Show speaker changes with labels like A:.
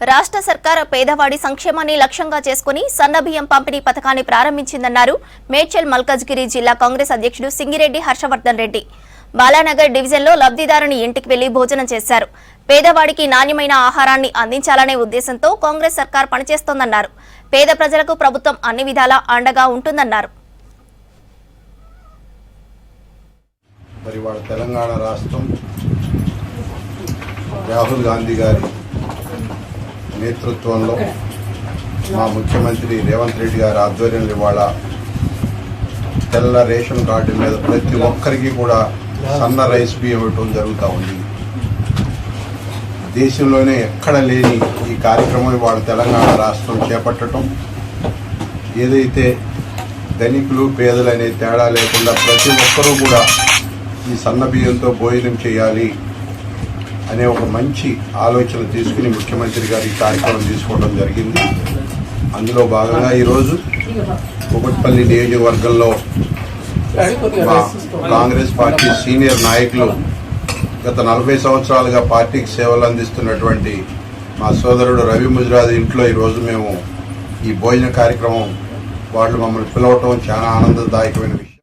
A: రాష్ట్ర సర్కార్ పేదవాడి సంక్షేమాన్ని లక్ష్యంగా చేసుకుని సన్నబియ్యం పంపిణీ పథకాన్ని ప్రారంభించిందన్నారు మేడ్చల్ మల్కాజ్గిరి జిల్లా కాంగ్రెస్ అధ్యక్షుడు సింగిరెడ్డి హర్షవర్ధన్ రెడ్డి. బాలానగర్ డివిజన్లో లబ్ధిదారుని ఇంటికి వెళ్లి భోజనం చేశారు. పేదవాడికి నాణ్యమైన ఆహారాన్ని అందించాలనే ఉద్దేశంతో కాంగ్రెస్ సర్కార్ పనిచేస్తోందన్నారు. పేద ప్రజలకు ప్రభుత్వం అన్ని విధాలా అండగా ఉంటుందన్నారు.
B: తెలంగాణ రాష్ట్రం రాహుల్ గాంధీ గారి నేతృత్వంలో మా ముఖ్యమంత్రి రేవంత్ రెడ్డి గారి ఆధ్వర్యంలో ఇవాళ తెల్ల రేషన్ కార్డు మీద ప్రతి ఒక్కరికి కూడా సన్న రైస్ బియ్యం ఇవ్వటం జరుగుతూ ఉంది. దేశంలోనే ఎక్కడ లేని ఈ కార్యక్రమం ఇవాళ తెలంగాణ రాష్ట్రం చేపట్టడం, ఏదైతే ధనికులు పేదలు అనే తేడా లేకుండా ప్రతి ఒక్కరూ కూడా ఈ సన్న బియ్యంతో భోజనం చేయాలి అనే ఒక మంచి ఆలోచన తీసుకుని ముఖ్యమంత్రి గారు ఈ కార్యక్రమం తీసుకోవడం జరిగింది. అందులో భాగంగా ఈరోజు కుకట్పల్లి నియోజకవర్గంలో మా కాంగ్రెస్ పార్టీ సీనియర్ నాయకులు గత 40 సంవత్సరాలుగా పార్టీకి సేవలు అందిస్తున్నటువంటి మా సోదరుడు రవి ముజరాజ్ ఇంట్లో ఈరోజు మేము ఈ భోజన కార్యక్రమం వాళ్ళు మమ్మల్ని పిలవటం చాలా ఆనందదాయకమైన విషయం.